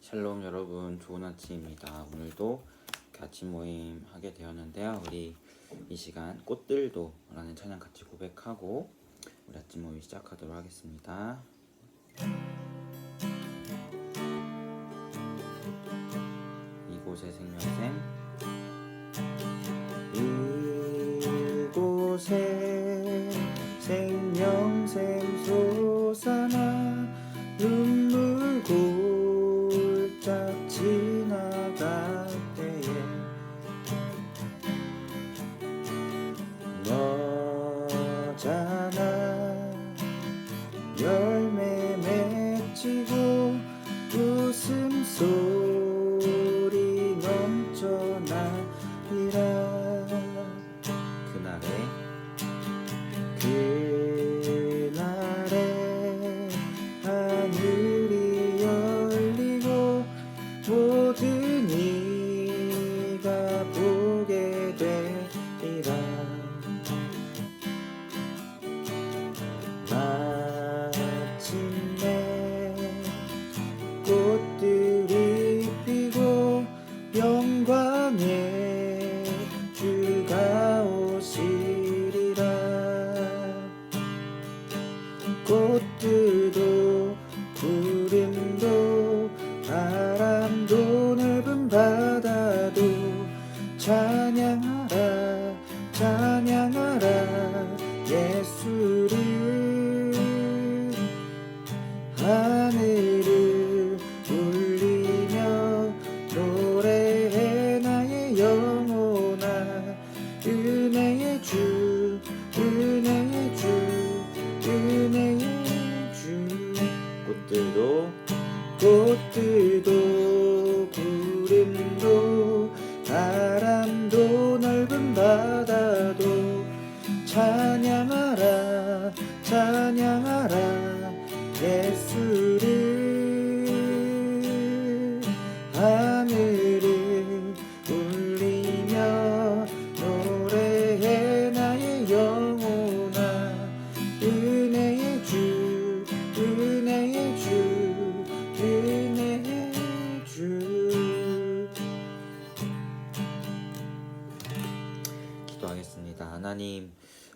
샬롬 여러분, 좋은 아침입니다. 오늘도 이렇게 아침 모임 하게 되었는데요. 우리 이 시간 꽃들도 라는 찬양 같이 고백하고 우리 아침 모임 시작하도록 하겠습니다. 이곳의 생명샘, 이곳에 생명샘 솟아나 눈물 골짝 지나갈 때에 너잖아 열매 맺히고 웃음소리 넘쳐나리라. 그날에 하늘이 열리고 모든 이가 보게 되리라. 마침내 꽃들이 피고 영광의 주가 오시리라. 꽃들도 구름도 바람도 넓은 바다도 찬양하라 찬양하라 예수를. 하늘을 울리며 노래해 나의 영혼아. 은혜의 주 은혜의 주 은혜의 주. 꽃들도 구름도 바람도 넓은 바다도 찬양하라 찬양하라 예수를. 하늘을 울리며 노래해 나의 영혼아. 은혜의 주 은혜의 주 은혜의 주. 기도하겠습니다. 하나님,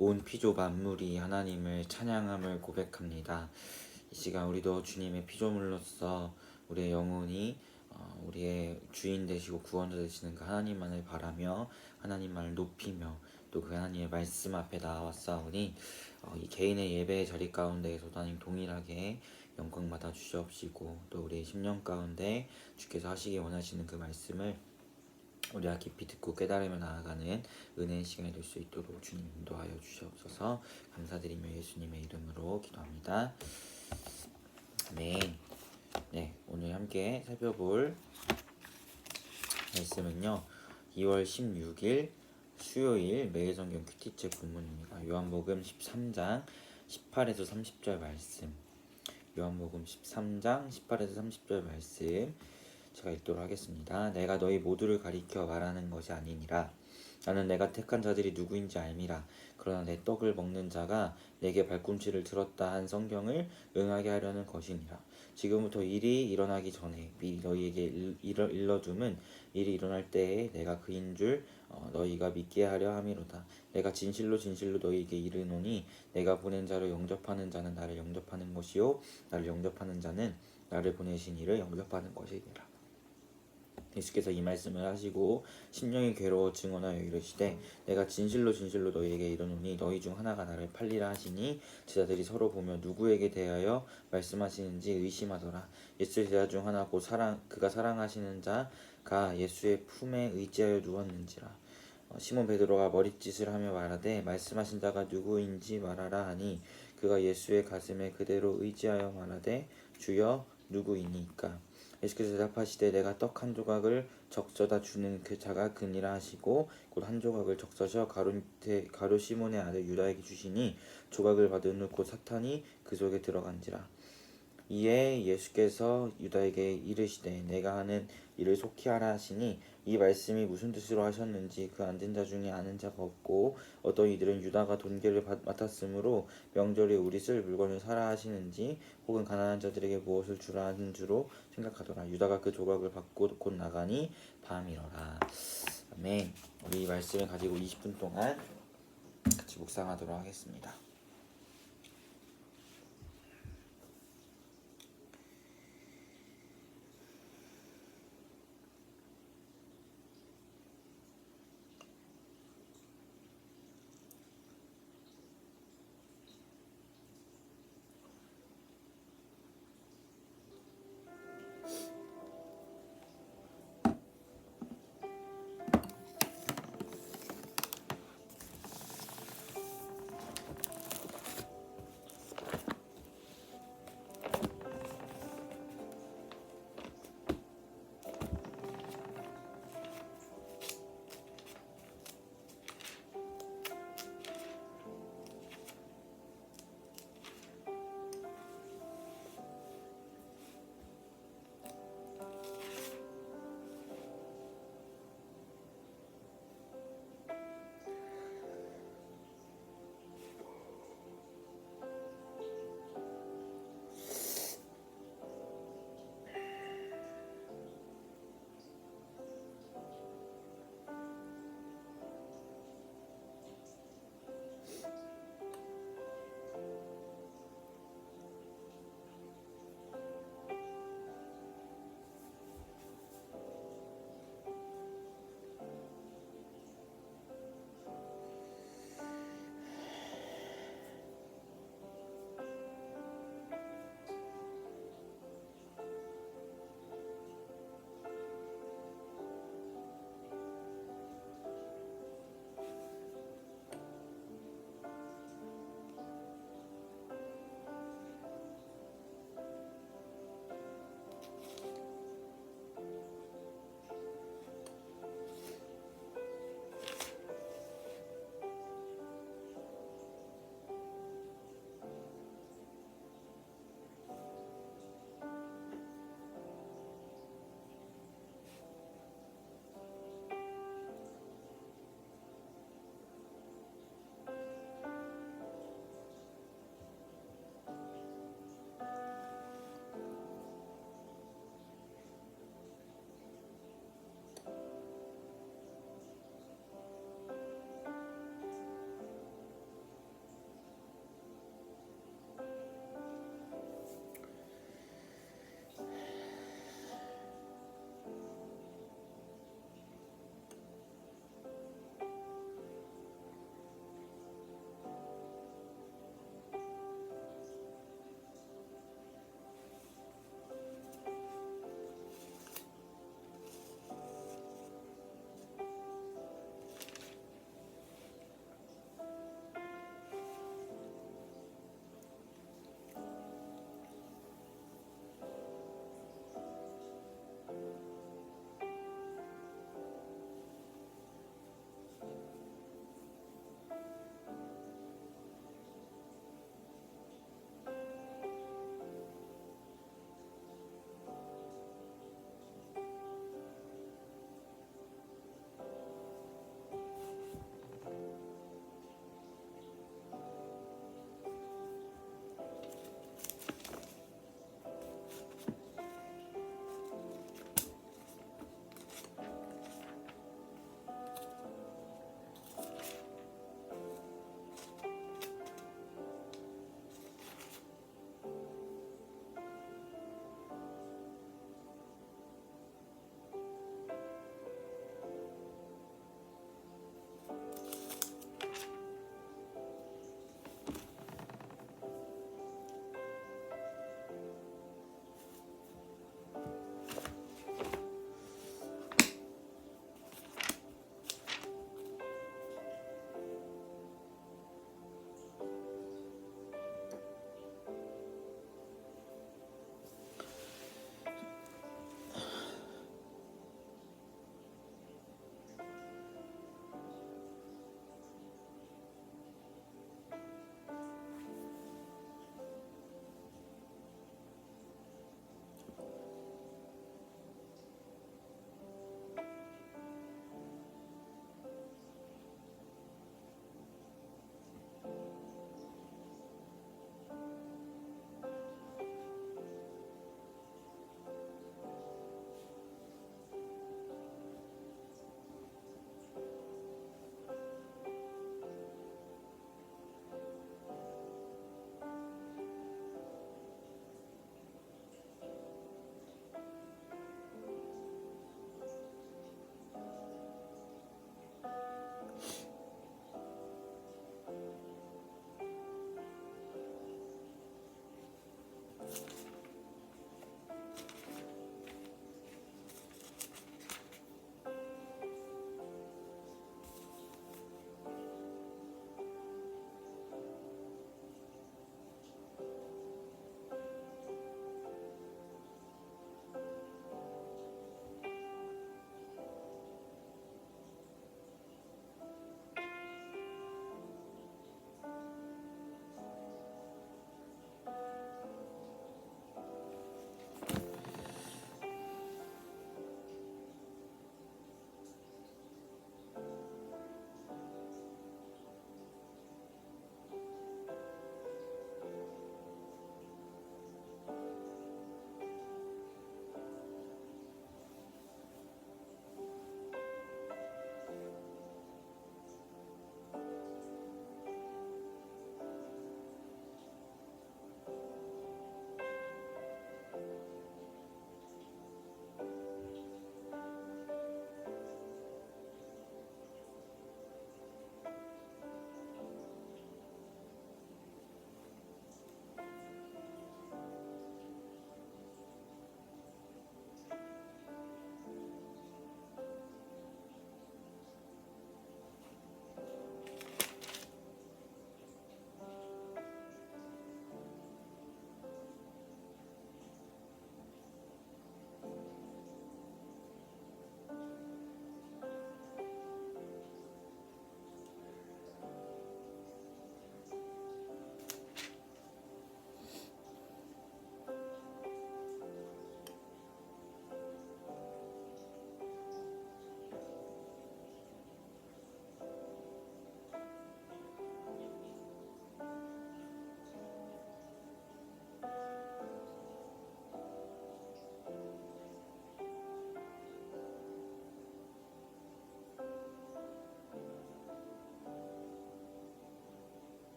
온 피조 만물이 하나님을 찬양함을 고백합니다. 이 시간 우리도 주님의 피조물로서 우리의 영혼이 우리의 주인 되시고 구원자 되시는 그 하나님만을 바라며 하나님만을 높이며 또 그 하나님의 말씀 앞에 나와싸우니 이 개인의 예배의 자리 가운데에서도 하나님 동일하게 영광 받아 주시옵시고 또 우리의 심령 가운데 주께서 하시기 원하시는 그 말씀을 우리가 깊이 듣고 깨달으며 나아가는 은혜의 시간이 될 수 있도록 주님 인도하여 주시옵소서. 감사드리며 예수님의 이름으로 기도합니다. 아멘. 네, 오늘 함께 살펴볼 말씀은요 2월 16일 수요일 매일성경 큐티체 본문입니다. 요한복음 13장 18에서 30절 말씀. 요한복음 13장 18에서 30절 말씀 제가 읽도록 하겠습니다. 내가 너희 모두를 가리켜 말하는 것이 아니니라. 나는 내가 택한 자들이 누구인지 알미라. 그러나 내 떡을 먹는 자가 내게 발꿈치를 들었다 한 성경을 응하게 하려는 것이니라. 지금부터 일이 일어나기 전에 미리 너희에게 일러둠은 일이 일어날 때에 내가 그인 줄 너희가 믿게 하려 함이로다. 내가 진실로 진실로 너희에게 이르노니 내가 보낸 자를 영접하는 자는 나를 영접하는 것이요 나를 영접하는 자는 나를 보내신 이를 영접하는 것이니라. 예수께서 이 말씀을 하시고 심령이 괴로워 증언하여 이르시되 내가 진실로 진실로 너희에게 이르노니 너희 중 하나가 나를 팔리라 하시니 제자들이 서로 보며 누구에게 대하여 말씀하시는지 의심하더라. 예수 제자 중 하나 곧 그가 사랑하시는 자가 예수의 품에 의지하여 누웠는지라. 시몬 베드로가 머릿짓을 하며 말하되 말씀하신 자가 누구인지 말하라 하니 그가 예수의 가슴에 그대로 의지하여 말하되 주여 누구이니까. 예수께서 대답하시되 내가 떡 한 조각을 적셔다 주는 그 자가 그니라 하시고 곧 한 조각을 적셔서 가룟 시몬의 아들 유다에게 주시니 조각을 받은 후 곧 사탄이 그 속에 들어간지라. 이에 예수께서 유다에게 이르시되 내가 하는 일을 속히 하라 하시니 이 말씀이 무슨 뜻으로 하셨는지 그 앉은 자 중에 아는 자가 없고 어떤 이들은 유다가 돈계를 맡았으므로 명절에 우리 쓸 물건을 사라 하시는지 혹은 가난한 자들에게 무엇을 주라 하는 주로 생각하더라. 유다가 그 조각을 받고 곧 나가니 밤이러라. 아멘. 우리 이 말씀을 가지고 20분 동안 같이 묵상하도록 하겠습니다.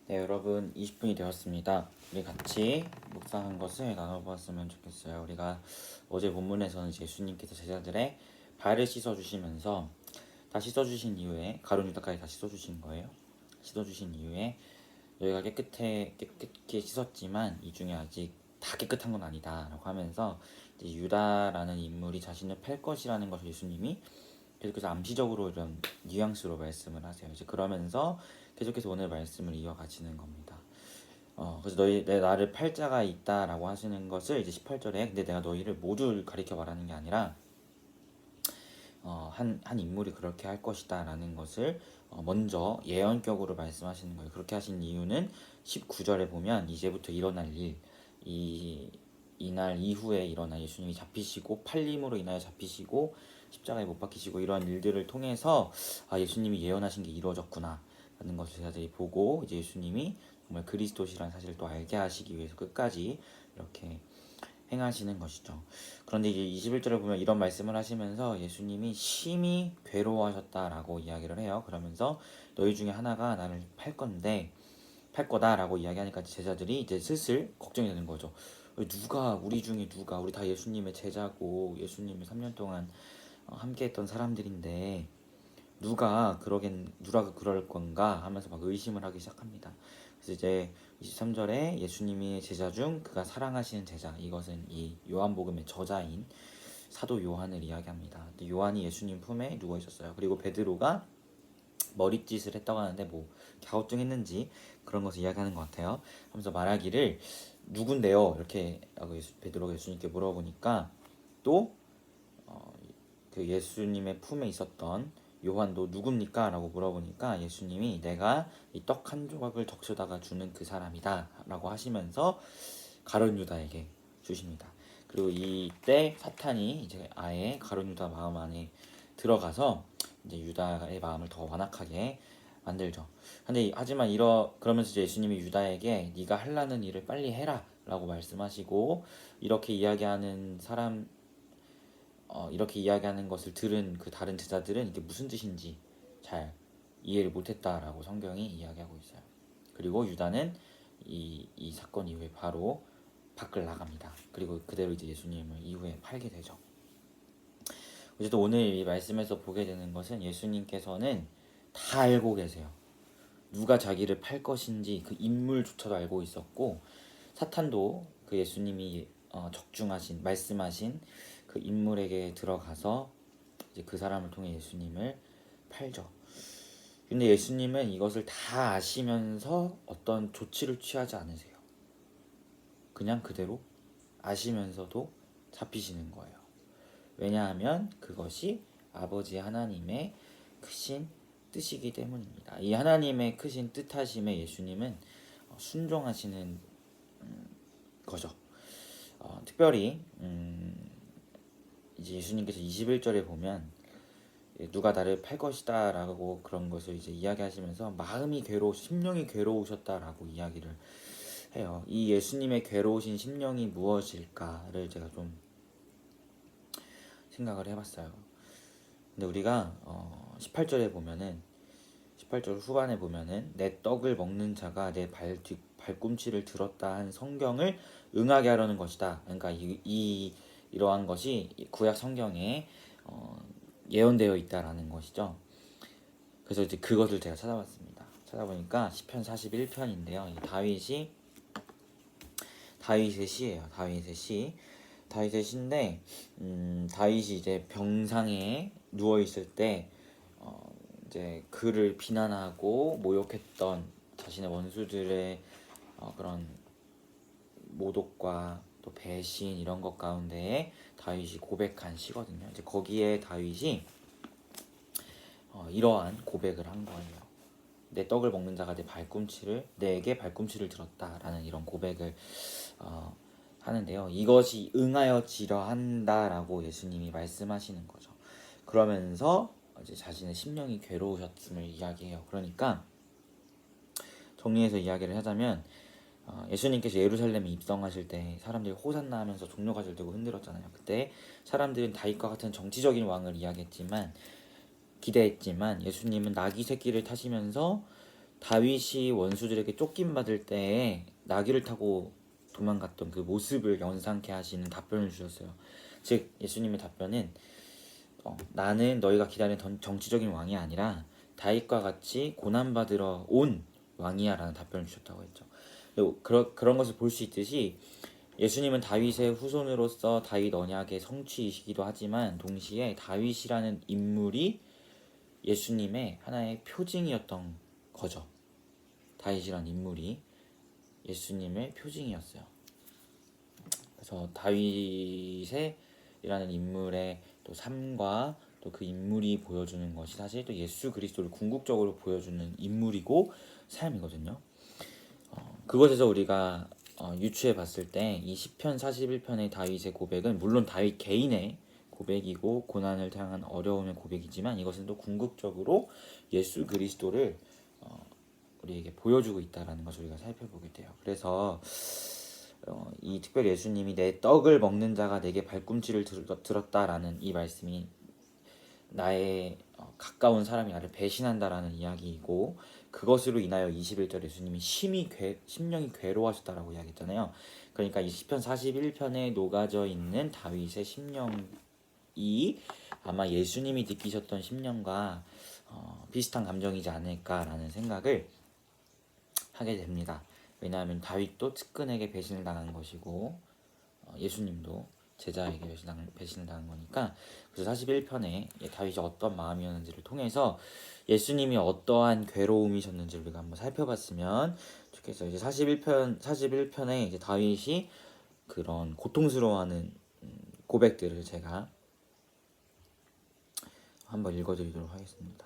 네, 여러분 20분이 되었습니다. 우리 같이 묵상한 것을 나눠보았으면 좋겠어요. 우리가 어제 본문에서는 예수님께서 제자들의 발을 씻어주시면서 다 씻어주신 이후에 가룟 유다까지 다 씻어주신 거예요. 씻어주신 이후에 너희가 깨끗게 씻었지만 이 중에 아직 다 깨끗한 건 아니다 라고 하면서 이제 유다라는 인물이 자신을 팔 것이라는 것을 예수님이 계속해서 암시적으로 이런 뉘앙스로 말씀을 하세요. 이제 그러면서 계속해서 오늘 말씀을 이어가시는 겁니다. 그래서 나를 팔 자가 있다라고 하시는 것을 이제 18절에 근데 내가 너희를 모두 가리켜 말하는 게 아니라 한 인물이 그렇게 할 것이다 라는 것을 먼저 예언격으로 말씀하시는 거예요. 그렇게 하신 이유는 19절에 보면 이제부터 일어날 일, 이날 이후에 일어나 예수님이 잡히시고 팔림으로 인하여 잡히시고 십자가에 못 박히시고 이러한 일들을 통해서 예수님이 예언하신 게 이루어졌구나 라는 것을 제자들이 보고 이제 예수님이 정말 그리스도시라는 사실을 또 알게 하시기 위해서 끝까지 이렇게 행하시는 것이죠. 그런데 이제 21절에 보면 이런 말씀을 하시면서 예수님이 심히 괴로워하셨다라고 이야기를 해요. 그러면서 너희 중에 하나가 나를 팔 거다라고 이야기하니까 제자들이 이제 슬슬 걱정이 되는 거죠. 우리 중에 누가 우리 다 예수님의 제자고 예수님을 3년 동안 함께했던 사람들인데 누가 그럴 건가 하면서 막 의심을 하기 시작합니다. 그래서 이제 23절에 예수님의 제자 중 그가 사랑하시는 제자, 이것은 이 요한복음의 저자인 사도 요한을 이야기합니다. 요한이 예수님 품에 누워 있었어요. 그리고 베드로가 머리짓을 했다고 하는데 뭐 갸우뚱했는지 그런 것을 이야기하는 것 같아요. 하면서 말하기를 누군데요? 이렇게 베드로가 예수님께 물어보니까 또 그 예수님의 품에 있었던 요한도 누굽니까? 라고 물어보니까 예수님이 내가 이 떡 한 조각을 적셔다가 주는 그 사람이다 라고 하시면서 가룟 유다에게 주십니다. 그리고 이때 사탄이 이제 아예 가룟 유다 마음 안에 들어가서 이제 유다의 마음을 더 완악하게 만들죠. 하지만 그러면서 이제 예수님이 유다에게 네가 하려는 일을 빨리 해라 라고 말씀하시고 이렇게 이야기하는 것을 들은 그 다른 제자들은 이게 무슨 뜻인지 잘 이해를 못했다라고 성경이 이야기하고 있어요. 그리고 유다는 이 사건 이후에 바로 밖을 나갑니다. 그리고 그대로 이제 예수님을 이후에 팔게 되죠. 어쨌든 오늘 이 말씀에서 보게 되는 것은 예수님께서는 다 알고 계세요. 누가 자기를 팔 것인지 그 인물조차도 알고 있었고 사탄도 그 예수님이 말씀하신 그 인물에게 들어가서 이제 그 사람을 통해 예수님을 팔죠. 근데 예수님은 이것을 다 아시면서 어떤 조치를 취하지 않으세요. 그냥 그대로 아시면서도 잡히시는 거예요. 왜냐하면 그것이 아버지 하나님의 크신 뜻이기 때문입니다. 이 하나님의 크신 뜻하심에 예수님은 순종하시는 거죠. 특별히 이제 예수님께서 21절에 보면 누가 나를 팔 것이다 라고 그런 것을 이제 이야기하시면서 심령이 괴로우셨다라고 이야기를 해요. 이 예수님의 괴로우신 심령이 무엇일까를 제가 좀 생각을 해봤어요. 근데 우리가 18절 후반에 보면은 내 떡을 먹는 자가 내 발꿈치를 들었다 한 성경을 응하게 하려는 것이다. 그러니까 이러한 것이 구약 성경에 예언되어 있다라는 것이죠. 그래서 이제 그것을 제가 찾아보니까 시편 41편인데요. 다윗의 시예요. 다윗의 시인데 다윗이 이제 병상에 누워 있을 때 이제 그를 비난하고 모욕했던 자신의 원수들의 그런 모독과 또 배신 이런 것 가운데에 다윗이 고백한 시거든요. 이제 거기에 다윗이 이러한 고백을 한 거예요. 내 떡을 먹는 자가 내게 발꿈치를 들었다라는 이런 고백을 하는데요. 이것이 응하여지려 한다라고 예수님이 말씀하시는 거죠. 그러면서 이제 자신의 심령이 괴로우셨음을 이야기해요. 그러니까 정리해서 이야기를 하자면 예수님께서 예루살렘에 입성하실 때 사람들이 호산나 하면서 종려가지를 들고 흔들었잖아요. 그때 사람들은 다윗과 같은 정치적인 왕을 기대했지만 예수님은 나귀 새끼를 타시면서 다윗이 원수들에게 쫓김받을 때에 나귀를 타고 도망갔던 그 모습을 연상케 하시는 답변을 주셨어요. 즉 예수님의 답변은 나는 너희가 기다리는 정치적인 왕이 아니라 다윗과 같이 고난받으러 온 왕이야 라는 답변을 주셨다고 했죠. 그런 것을 볼 수 있듯이 예수님은 다윗의 후손으로서 다윗 언약의 성취이시기도 하지만 동시에 다윗이라는 인물이 예수님의 하나의 표징이었던 거죠. 다윗이라는 인물이 예수님의 표징이었어요. 그래서 다윗이라는 인물의 또 삶과 또 그 인물이 보여주는 것이 사실 또 예수 그리스도를 궁극적으로 보여주는 인물이고 삶이거든요. 그것에서 우리가 유추해 봤을 때 이 시편 41편의 다윗의 고백은 물론 다윗 개인의 고백이고 고난을 당한 어려움의 고백이지만 이것은 또 궁극적으로 예수 그리스도를 우리에게 보여주고 있다라는 것을 우리가 살펴보게 돼요. 그래서 이 특별히 예수님이 내 떡을 먹는 자가 내게 발꿈치를 들었다라는 이 말씀이 나의 가까운 사람이 나를 배신한다라는 이야기이고 그것으로 인하여 21절 예수님이 심령이 괴로워하셨다라고 이야기했잖아요. 그러니까 이 시편 41편에 녹아져 있는 다윗의 심령이 아마 예수님이 느끼셨던 심령과 비슷한 감정이지 않을까라는 생각을 하게 됩니다. 왜냐하면 다윗도 측근에게 배신을 당한 것이고 예수님도 제자에게 배신을 당한 거니까. 그래서 41편에 다윗이 어떤 마음이었는지를 통해서 예수님이 어떠한 괴로움이셨는지를 우리가 한번 살펴봤으면 좋겠어요. 이제 41편에 이제 다윗이 그런 고통스러워하는 고백들을 제가 한번 읽어드리도록 하겠습니다.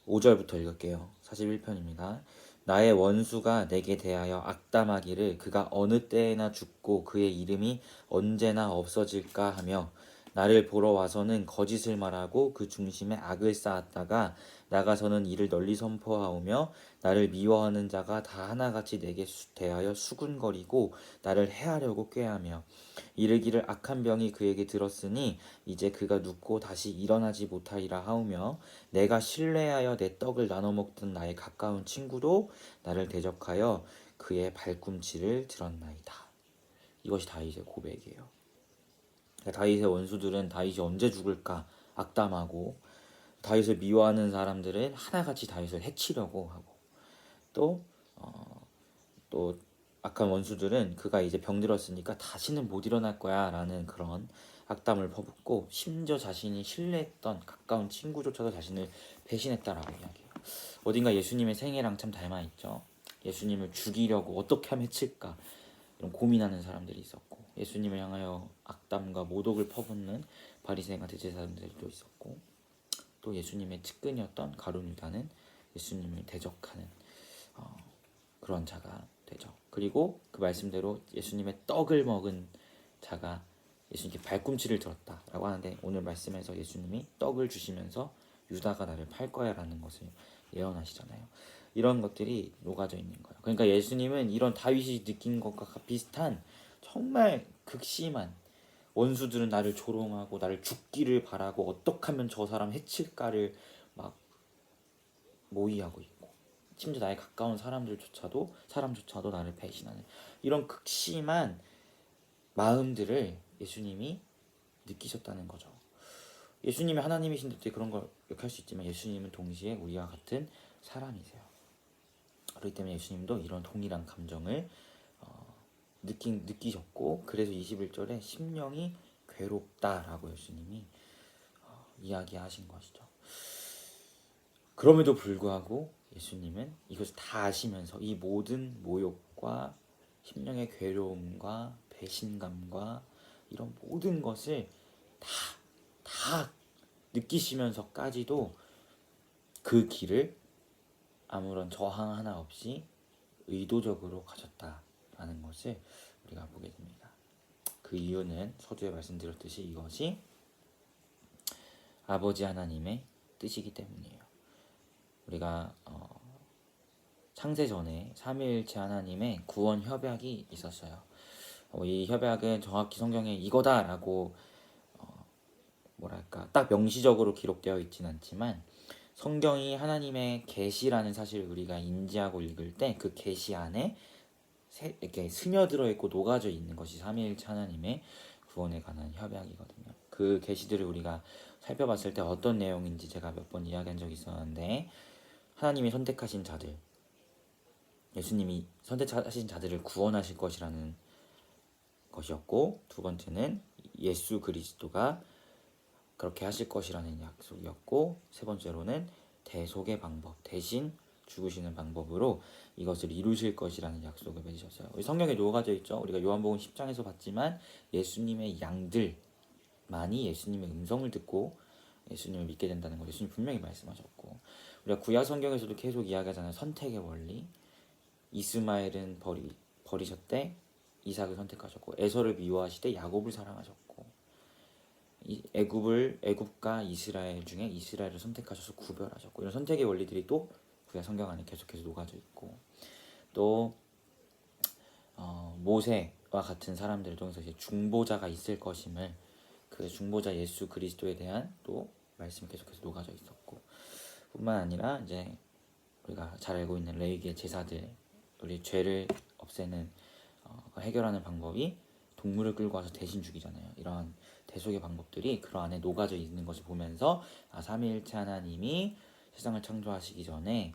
5절부터 읽을게요. 41편입니다. 나의 원수가 내게 대하여 악담하기를 그가 어느 때에나 죽고 그의 이름이 언제나 없어질까 하며 나를 보러 와서는 거짓을 말하고 그 중심에 악을 쌓았다가 나가서는 이를 널리 선포하오며 나를 미워하는 자가 다 하나같이 내게 대하여 수군거리고 나를 해하려고 꾀하며 이르기를 악한 병이 그에게 들었으니 이제 그가 눕고 다시 일어나지 못하리라 하오며 내가 신뢰하여 내 떡을 나눠 먹던 나의 가까운 친구도 나를 대적하여 그의 발꿈치를 들었나이다. 이것이 다윗의 고백이에요. 다윗의 원수들은 다윗이 언제 죽을까 악담하고 다윗을 미워하는 사람들은 하나같이 다윗을 해치려고 하고 또 악한 원수들은 그가 이제 병들었으니까 다시는 못 일어날 거야 라는 그런 악담을 퍼붓고 심지어 자신이 신뢰했던 가까운 친구조차도 자신을 배신했다라고 이야기해요. 어딘가 예수님의 생애랑 참 닮아있죠. 예수님을 죽이려고 어떻게 하면 해칠까 이런 고민하는 사람들이 있었고 예수님을 향하여 악담과 모독을 퍼붓는 바리새인과 대제사장들도 있었고 또 예수님의 측근이었던 가룟 유다는 예수님을 대적하는 그런 자가 되죠. 그리고 그 말씀대로 예수님의 떡을 먹은 자가 예수님께 발꿈치를 들었다라고 하는데 오늘 말씀에서 예수님이 떡을 주시면서 유다가 나를 팔 거야 라는 것을 예언하시잖아요. 이런 것들이 녹아져 있는 거예요. 그러니까 예수님은 이런 다윗이 느낀 것과 비슷한 정말 극심한 원수들은 나를 조롱하고 나를 죽기를 바라고 어떻게 하면 저 사람 해칠까를 막 모의하고 있고 심지어 나의 가까운 사람조차도 나를 배신하는 이런 극심한 마음들을 예수님이 느끼셨다는 거죠. 예수님이 하나님이신데 그런 걸 할 수 있지만 예수님은 동시에 우리와 같은 사람이세요. 그렇기 때문에 예수님도 이런 동일한 감정을 느끼셨고 그래서 21절에 심령이 괴롭다라고 예수님이 이야기하신 것이죠. 그럼에도 불구하고 예수님은 이것을 다 아시면서 이 모든 모욕과 심령의 괴로움과 배신감과 이런 모든 것을 다 느끼시면서까지도 그 길을 아무런 저항 하나 없이 의도적으로 가셨다라는 것을 우리가 보게 됩니다. 그 이유는 서두에 말씀드렸듯이 이것이 아버지 하나님의 뜻이기 때문이에요. 우리가 창세 전에 삼위일체 하나님의 구원 협약이 있었어요. 이 협약은 정확히 성경에 이거다라고 딱 명시적으로 기록되어 있진 않지만 성경이 하나님의 계시라는 사실을 우리가 인지하고 읽을 때 그 계시 안에 이렇게 스며들어 있고 녹아져 있는 것이 삼위일체 하나님의 구원에 관한 협약이거든요. 그 계시들을 우리가 살펴봤을 때 어떤 내용인지 제가 몇 번 이야기한 적이 있었는데, 하나님이 선택하신 자들, 예수님이 선택하신 자들을 구원하실 것이라는 것이었고, 두 번째는 예수 그리스도가 그렇게 하실 것이라는 약속이었고, 세 번째로는 대속의 방법, 대신 죽으시는 방법으로 이것을 이루실 것이라는 약속을 맺으셨어요. 성경에 녹아져 있죠. 우리가 요한복음 10장에서 봤지만 예수님의 양들만이 예수님의 음성을 듣고 예수님을 믿게 된다는 걸 예수님 분명히 말씀하셨고, 우리가 구약 성경에서도 계속 이야기하잖아요. 선택의 원리. 이스마엘은 버리셨대 이삭을 선택하셨고, 에서를 미워하시되 야곱을 사랑하셨고, 애굽과 이스라엘 중에 이스라엘을 선택하셔서 구별하셨고, 이런 선택의 원리들이 또 구약 성경 안에 계속해서 녹아져 있고, 또 모세와 같은 사람들을 통해서 이제 중보자가 있을 것임을, 그 중보자 예수 그리스도에 대한 또 말씀이 계속해서 녹아져 있었고, 뿐만 아니라 이제 우리가 잘 알고 있는 레위기의 제사들, 우리 죄를 없애는 해결하는 방법이 동물을 끌고 와서 대신 죽이잖아요. 이런 대속의 방법들이 그 안에 녹아져 있는 것을 보면서 삼위일체 하나님이 세상을 창조하시기 전에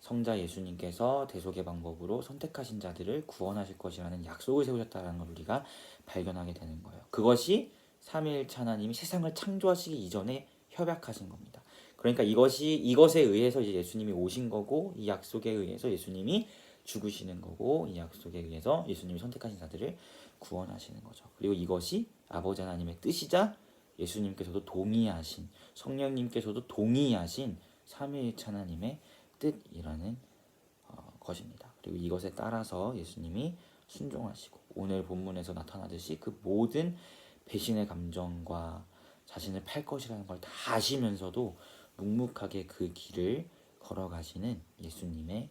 성자 예수님께서 대속의 방법으로 선택하신 자들을 구원하실 것이라는 약속을 세우셨다는 걸 우리가 발견하게 되는 거예요. 그것이 삼위일체 하나님이 세상을 창조하시기 이전에 협약하신 겁니다. 그러니까 이것에 의해서 이제 예수님이 오신 거고, 이 약속에 의해서 예수님이 죽으시는 거고, 이 약속에 의해서 예수님이 선택하신 자들을 구원하시는 거죠. 그리고 이것이 아버지 하나님의 뜻이자 예수님께서도 동의하신, 성령님께서도 동의하신 삼위일체 하나님의 뜻이라는 것입니다. 그리고 이것에 따라서 예수님이 순종하시고, 오늘 본문에서 나타나듯이 그 모든 배신의 감정과 자신을 팔 것이라는 걸 다 아시면서도 묵묵하게 그 길을 걸어가시는 예수님의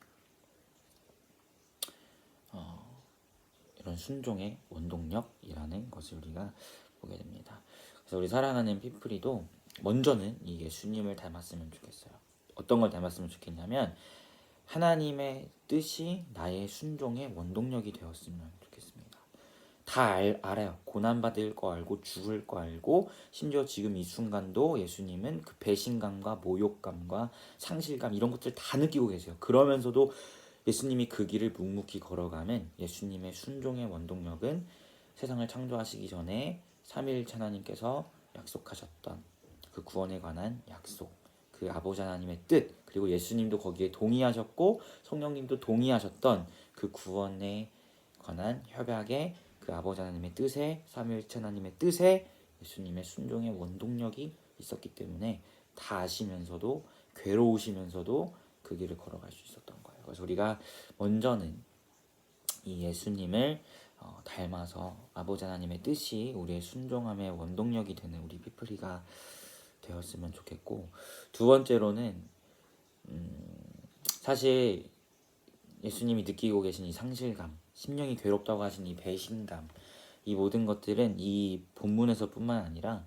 이런 순종의 원동력이라는 것을 우리가 보게 됩니다. 그래서 우리 사랑하는 피플이도 먼저는 이 예수님을 닮았으면 좋겠어요. 어떤 걸 닮았으면 좋겠냐면, 하나님의 뜻이 나의 순종의 원동력이 되었으면 좋겠습니다. 다 알아요. 고난받을 거 알고 죽을 거 알고, 심지어 지금 이 순간도 예수님은 그 배신감과 모욕감과 상실감 이런 것들 다 느끼고 계세요. 그러면서도 예수님이 그 길을 묵묵히 걸어가면 예수님의 순종의 원동력은 세상을 창조하시기 전에 삼위일체 하나님께서 약속하셨던 그 구원에 관한 약속, 그 아버지 하나님의 뜻, 그리고 예수님도 거기에 동의하셨고 성령님도 동의하셨던 그 구원에 관한 협약에, 그 아버지 하나님의 뜻에, 삼위일체 하나님의 뜻에 예수님의 순종의 원동력이 있었기 때문에 다 아시면서도 괴로우시면서도 그 길을 걸어갈 수 있었던 거예요. 그래서 우리가 먼저는 이 예수님을 닮아서 아버지 하나님의 뜻이 우리의 순종함의 원동력이 되는 우리 피플이가 되었으면 좋겠고, 두 번째로는 사실 예수님이 느끼고 계신 이 상실감, 심령이 괴롭다고 하신 이 배신감, 이 모든 것들은 이 본문에서 뿐만 아니라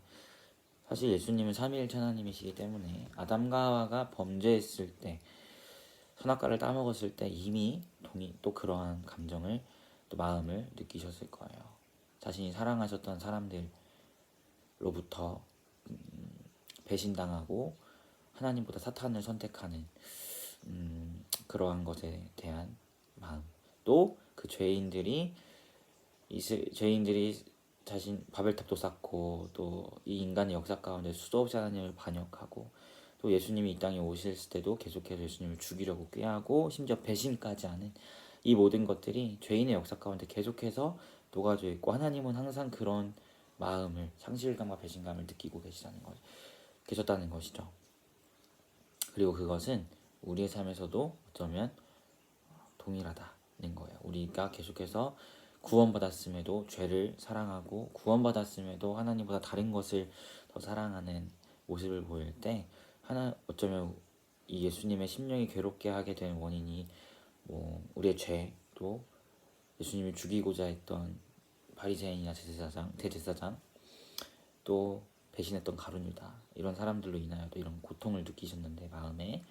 사실 예수님은 삼위일체 하나님이시기 때문에 아담과 하와가 범죄했을 때, 선악과를 따먹었을 때 이미 또 그러한 감정을, 또 마음을 느끼셨을 거예요. 자신이 사랑하셨던 사람들로부터 배신당하고 하나님보다 사탄을 선택하는 그러한 것에 대한 마음, 또 그 죄인들이 자신 바벨탑도 쌓고, 또 이 인간의 역사 가운데 수도 없이 하나님을 반역하고, 또 예수님이 이 땅에 오셨을 때도 계속해서 예수님을 죽이려고 꾀하고, 심지어 배신까지 하는 이 모든 것들이 죄인의 역사 가운데 계속해서 녹아져 있고, 하나님은 항상 그런 마음을, 상실감과 배신감을 느끼고 계셨다는 것이죠. 그리고 그것은 우리의 삶에서도 어쩌면 동일하다는 거예요. 우리가 계속해서 구원받았음에도 죄를 사랑하고, 구원받았음에도 하나님보다 다른 것을 더 사랑하는 모습을 보일 때, 어쩌면 이 예수님의 심령이 괴롭게 하게 된 원인이 우리의 죄, 또 예수님을 죽이고자 했던 바리새인이나 대제사장, 또 배신했던 가룟 유다 이런 사람들로 인하여도 이런 고통을 느끼셨는데 마음에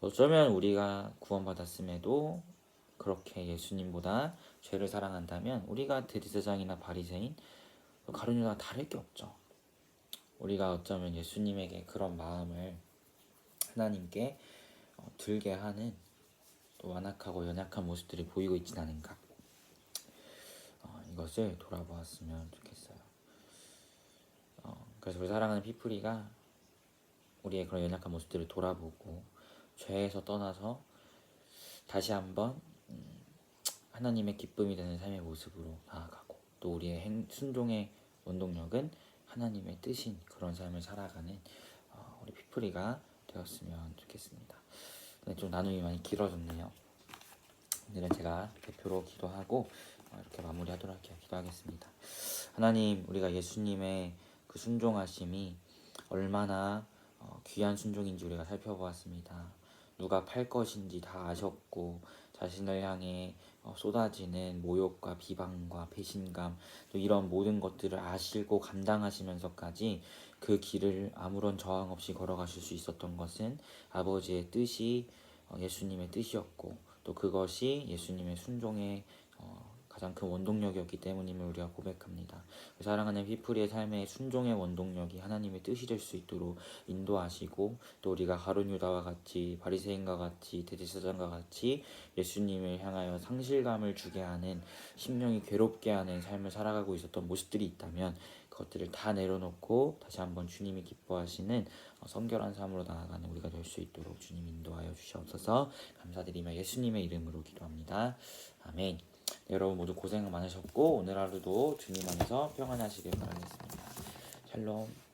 어쩌면 우리가 구원받았음에도 그렇게 예수님보다 죄를 사랑한다면 우리가 대제사장이나 바리새인 가룟 유다와 다를 게 없죠. 우리가 어쩌면 예수님에게 그런 마음을 하나님께 들게 하는 또 완악하고 연약한 모습들이 보이고 있진 않은가, 이것을 돌아보았으면 좋겠어요. 그래서 우리 사랑하는 피프리가 우리의 그런 연약한 모습들을 돌아보고 죄에서 떠나서 다시 한번 하나님의 기쁨이 되는 삶의 모습으로 나아가고, 또 우리의 순종의 원동력은 하나님의 뜻인 그런 삶을 살아가는 우리 피프리가 되었으면 좋겠습니다. 좀 나눔이 많이 길어졌네요. 오늘은 제가 대표로 기도하고 이렇게 마무리하도록 할게요. 기도하겠습니다. 하나님, 우리가 예수님의 그 순종하심이 얼마나 귀한 순종인지 우리가 살펴보았습니다. 누가 팔 것인지 다 아셨고 자신을 향해 쏟아지는 모욕과 비방과 배신감, 또 이런 모든 것들을 아시고 감당하시면서까지 그 길을 아무런 저항 없이 걸어가실 수 있었던 것은 아버지의 뜻이 예수님의 뜻이었고, 또 그것이 예수님의 순종의 가장 큰 원동력이었기 때문임을 우리가 고백합니다. 사랑하는 피프리의 삶의 순종의 원동력이 하나님의 뜻이 될 수 있도록 인도하시고, 또 우리가 가룟 유다와 같이 바리새인과 같이 대제사장과 같이 예수님을 향하여 상실감을 주게 하는, 심령이 괴롭게 하는 삶을 살아가고 있었던 모습들이 있다면 그것들을 다 내려놓고 다시 한번 주님이 기뻐하시는 성결한 삶으로 나아가는 우리가 될 수 있도록 주님 인도하여 주시옵소서. 감사드리며 예수님의 이름으로 기도합니다. 아멘. 네, 여러분 모두 고생 많으셨고 오늘 하루도 주님 안에서 평안하시길 바라겠습니다. 샬롬.